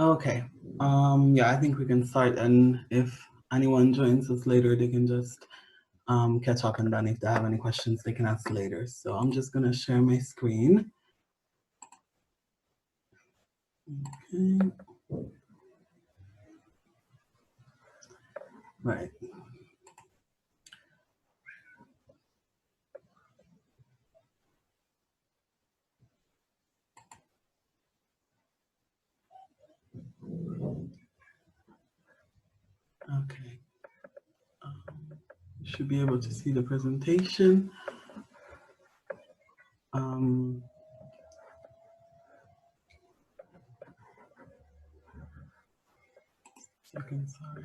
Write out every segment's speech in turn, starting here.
Okay. Yeah, I think we can start, and if anyone joins us later, they can just catch up, and then if they have any questions, they can ask later. So I'm just gonna share my screen. Okay. Right. Okay. You should be able to see the presentation. Um, Second, sorry.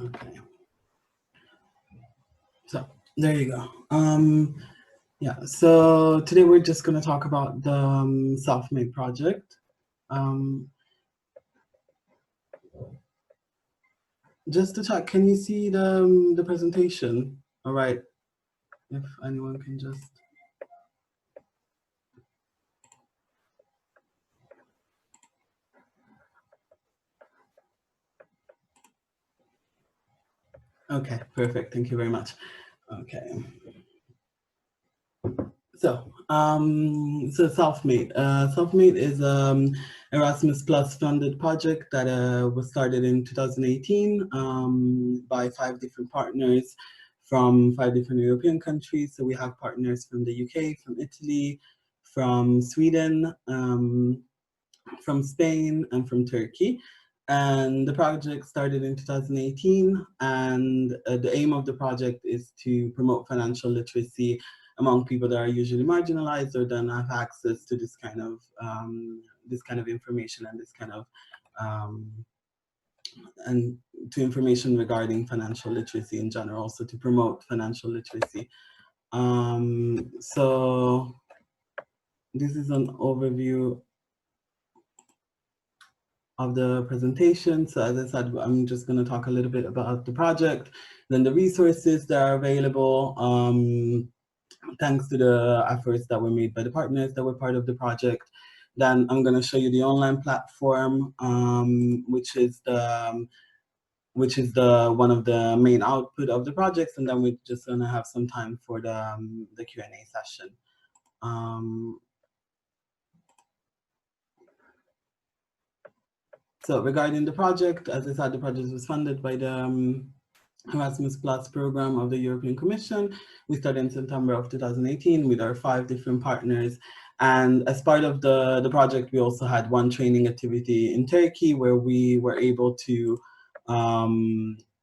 Okay. So there you go. Yeah. So today we're just gonna talk about the Self-Made project. Um, just to check, can you see the presentation? All right. If anyone can just. Okay, perfect. Thank you very much. Okay. So Self-Made. Self-Made is Erasmus Plus funded project that was started in 2018 by 5 different partners from 5 different European countries. So we have partners from the UK, from Italy, from Sweden, from Spain, and from Turkey. And the project started in 2018, and the aim of the project is to promote financial literacy among people that are usually marginalized or don't have access to this kind of information and this kind of and to information regarding financial literacy in general, so to promote financial literacy. So this is an overview of the presentation. So as I said, I'm just going to talk a little bit about the project, then the resources that are available, thanks to the efforts that were made by the partners that were part of the project. Then I'm going to show you the online platform, which is the one of the main output of the projects, and then we're just going to have some time for the Q&A session. So regarding the project, as I said, the project was funded by the Erasmus Plus program of the European Commission. We started in September of 2018 with our 5 different partners. And as part of the project, we also had one training activity in Turkey where we were able to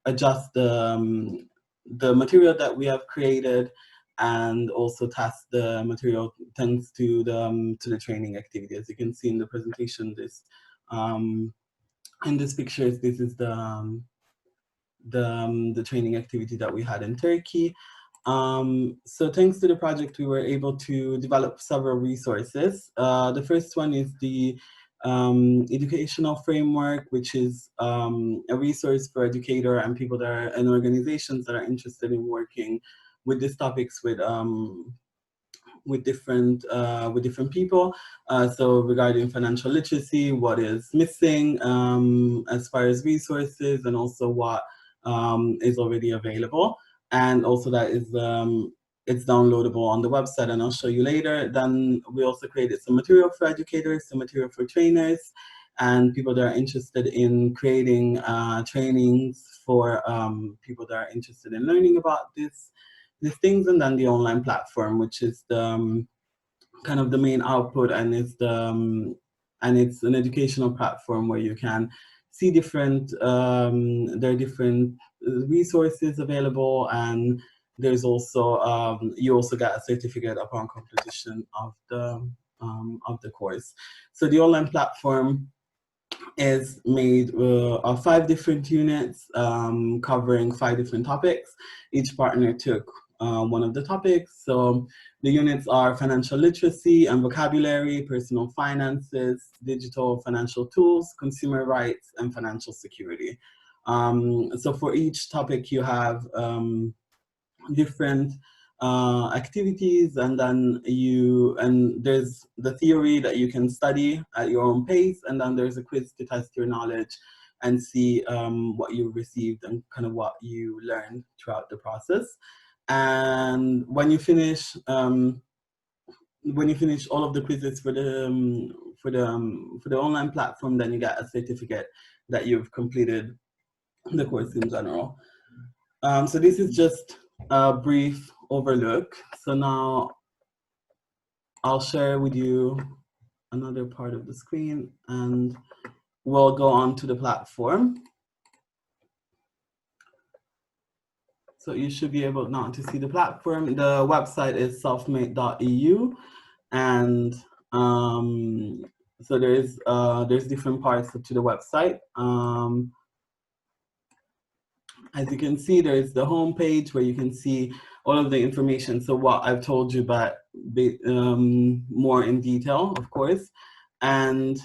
adjust the material that we have created and also test the material thanks to the training activity. As you can see in the presentation, in this picture, this is the training activity that we had in Turkey. So thanks to the project, we were able to develop several resources. The first one is the educational framework, which is a resource for educator and people that are in organizations that are interested in working with these topics with different people. So regarding financial literacy, what is missing as far as resources, and also what is already available, and also that is it's downloadable on the website, and I'll show you later. Then we also created some material for educators, some material for trainers, and people that are interested in creating trainings for people that are interested in learning about these things. And then the online platform, which is the kind of the main output, and it's an educational platform where you can see different there are different resources available, and there's also you also get a certificate upon completion of the course. So the online platform is made of 5 different units covering 5 different topics. Each partner took one of the topics. So the units are financial literacy and vocabulary, personal finances, digital financial tools, consumer rights, and financial security. So for each topic, you have different activities, and then there's the theory that you can study at your own pace, and then there's a quiz to test your knowledge and see what you received and kind of what you learned throughout the process. And when you finish all of the quizzes for the online platform, then you get a certificate that you've completed the course in general. So this is just a brief overlook. So now I'll share with you another part of the screen and we'll go on to the platform. So you should be able now to see the platform. The website is selfmade.eu, and so there's different parts to the website. As you can see, there's the home page where you can see all of the information. So what I've told you, but more in detail, of course. And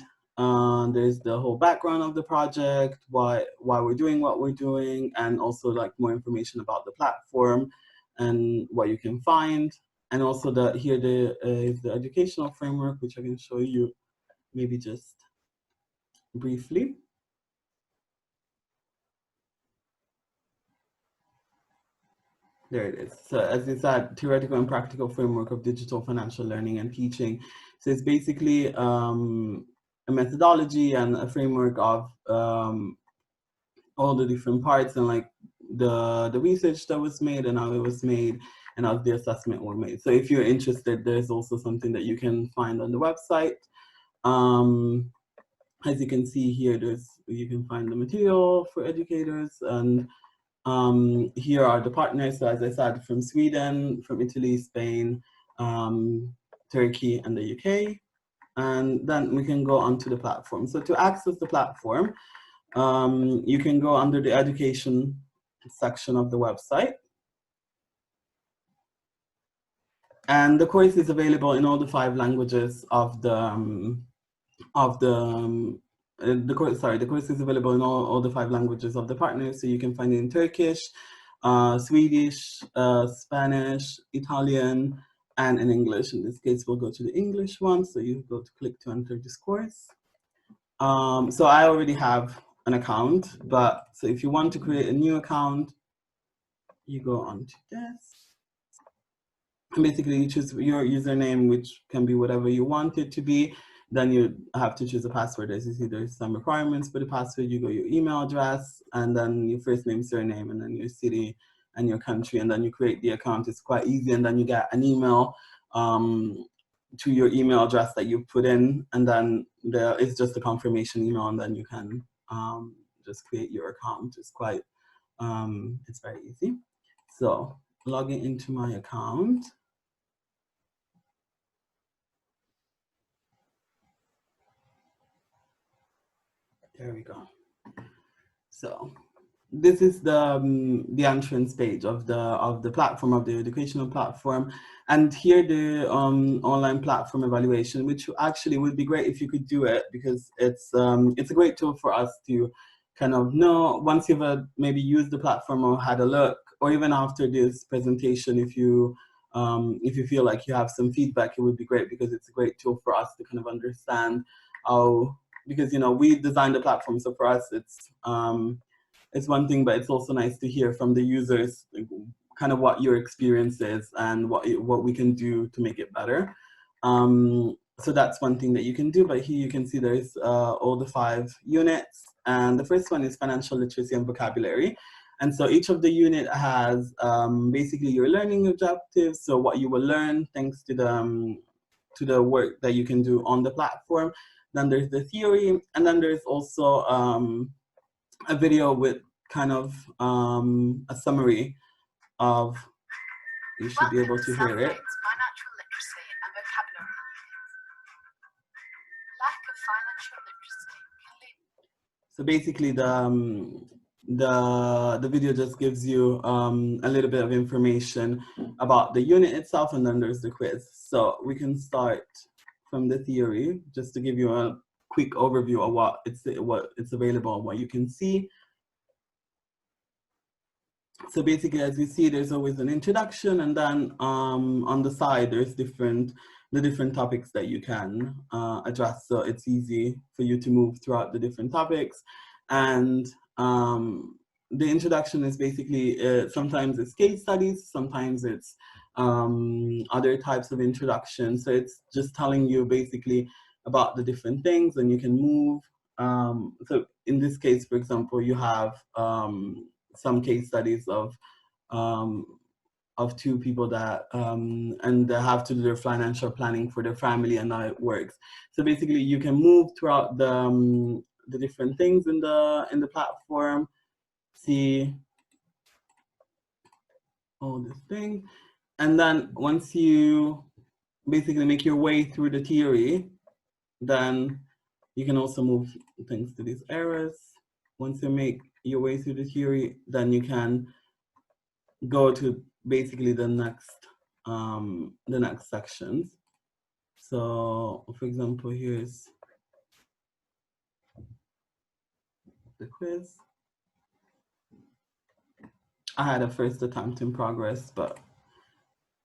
there's the whole background of the project, why we're doing what we're doing, and also like more information about the platform and what you can find. And also here is the educational framework, which I can show you maybe just briefly. There it is. So as I said, theoretical and practical framework of digital financial learning and teaching. So it's basically a methodology and a framework of all the different parts and like the research that was made and how it was made and how the assessment were made. So if you're interested, there's also something that you can find on the website. As you can see here, you can find the material for educators, and here are the partners. So as I said, from Sweden, from Italy, Spain, Turkey, and the UK. And then we can go onto the platform. So to access the platform, you can go under the education section of the website. And the course is available in all the 5 languages of the course is available in all the 5 languages of the partners. So you can find it in Turkish, Swedish, Spanish, Italian, and in English. In this case, we'll go to the English one. So you go to click to enter this course. So I already have an account, but so if you want to create a new account, you go on to this. And basically you choose your username, which can be whatever you want it to be. Then you have to choose a password. As you see, there's some requirements for the password. You go your email address, and then your first name, surname, and then your city and your country, and then you create the account. It's quite easy, and then you get an email to your email address that you put in, and then it's just a confirmation email, and then you can just create your account. It's quite, it's very easy. So logging into my account. There we go. So this is the entrance page of the platform, of the educational platform, and here the online platform evaluation, which actually would be great if you could do it, because it's a great tool for us to kind of know once you've maybe used the platform or had a look, or even after this presentation, if you feel like you have some feedback, it would be great, because it's a great tool for us to kind of understand how. Because we designed the platform, so for us it's one thing, but it's also nice to hear from the users kind of what your experience is and what we can do to make it better. So that's one thing that you can do. But here you can see there's all the 5 units, and the first one is financial literacy and vocabulary. And so each of the unit has basically your learning objectives, so what you will learn thanks to the work that you can do on the platform. Then there's the theory, and then there's also a video with kind of a summary of, you should be able to hear it. Financial literacy and vocabulary. Lack of financial literacy can lead. So basically the video just gives you a little bit of information about the unit itself, and then there's the quiz. So we can start from the theory, just to give you a quick overview of what it's available and what you can see. So basically, as you see, there's always an introduction, and then on the side, there's the different topics that you can address. So it's easy for you to move throughout the different topics. And the introduction is basically, sometimes it's case studies, sometimes it's other types of introduction. So it's just telling you basically about the different things, and you can move. So in this case, for example, you have some case studies of two people that and they have to do their financial planning for their family and how it works. So basically, you can move throughout the different things in the platform, see all this thing, and then once you basically make your way through the theory, then you can also move things to these areas. Once you make your way through the theory, then you can go to basically the next sections. So for example, here's the quiz. I had a first attempt in progress, but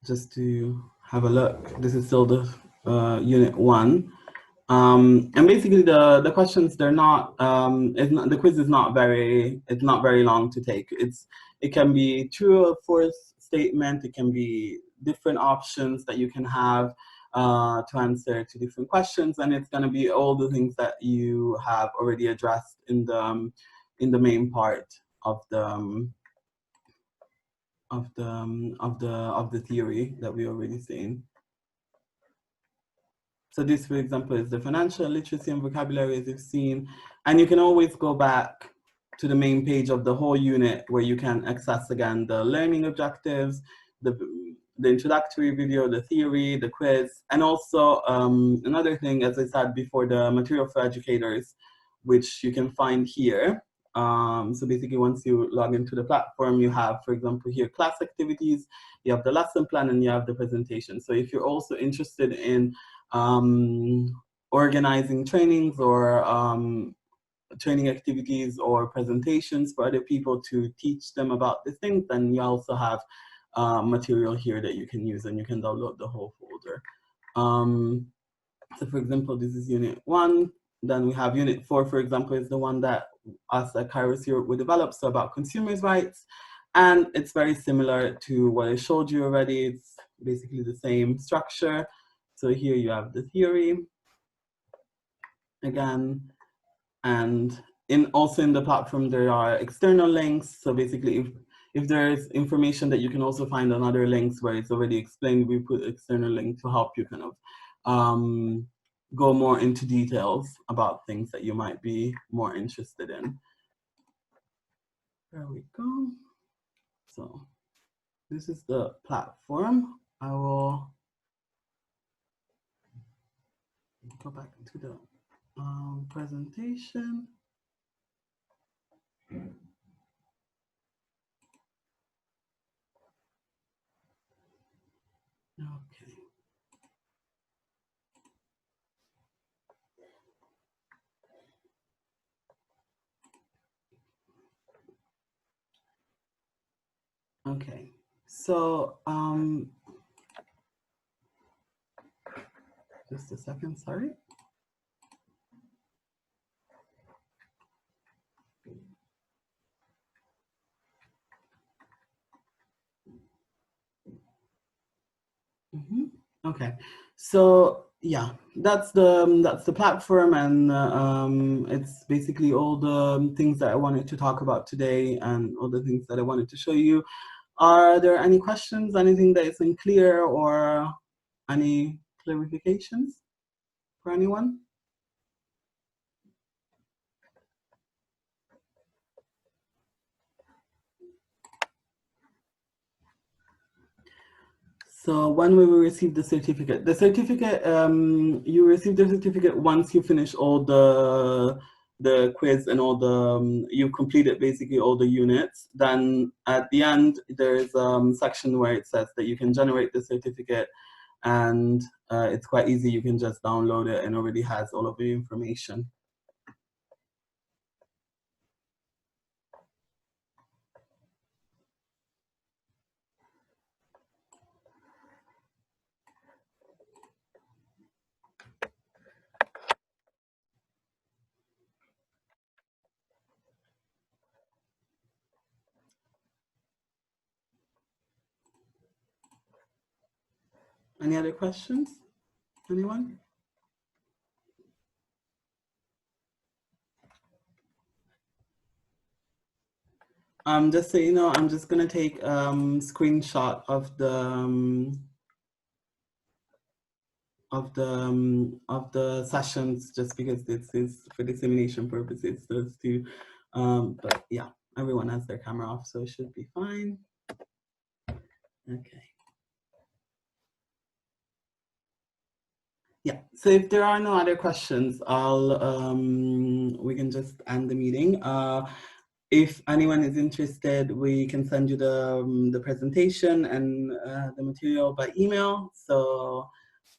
just to have a look, this is still the unit 1. And basically the questions, they're not, the quiz is not very long to take. It can be true or false statement. It can be different options that you can have to answer to different questions, and it's going to be all the things that you have already addressed in the main part of the theory that we already seen. So this, for example, is the financial literacy and vocabulary, as you've seen. And you can always go back to the main page of the whole unit, where you can access again the learning objectives, the introductory video, the theory, the quiz, and also another thing, as I said before, the material for educators, which you can find here. So basically, once you log into the platform, you have, for example, here class activities, you have the lesson plan, and you have the presentation. So if you're also interested in organizing trainings or training activities or presentations for other people to teach them about these things, then you also have material here that you can use, and you can download the whole folder. So for example, this is unit 1. Then we have unit 4, for example, is the one that us at Kairos Europe we developed, so about consumers' rights. And it's very similar to what I showed you already. It's basically the same structure. So here you have the theory again, and also in the platform there are external links. So basically, if there's information that you can also find on other links where it's already explained, we put external link to help you kind of go more into details about things that you might be more interested in. There we go. So this is the platform. I will go back to the presentation. Okay. Okay, so just a second, sorry. Okay, so yeah, that's the platform, and it's basically all the things that I wanted to talk about today, and all the things that I wanted to show you. Are there any questions, anything that isn't clear, or any clarifications for anyone? So when we will receive the certificate? The certificate, you receive the certificate once you finish all the the quiz and all the, you completed basically all the units, then at the end, there's a section where it says that you can generate the certificate, and it's quite easy. You can just download it and already has all of the information. Any other questions? Anyone? Just so you know, I'm just gonna take screenshot of the sessions, just because this is for dissemination purposes. Those two, but yeah, everyone has their camera off, so it should be fine. Okay. Yeah, so if there are no other questions, we can just end the meeting. If anyone is interested, we can send you the presentation and the material by email. So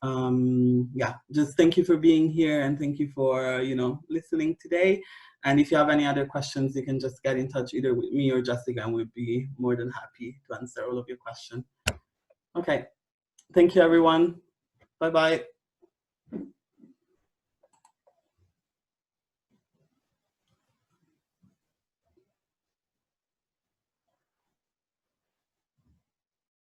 yeah, just thank you for being here, and thank you for listening today. And if you have any other questions, you can just get in touch either with me or Jessica, and we'd be more than happy to answer all of your questions. Okay, thank you everyone. Bye-bye.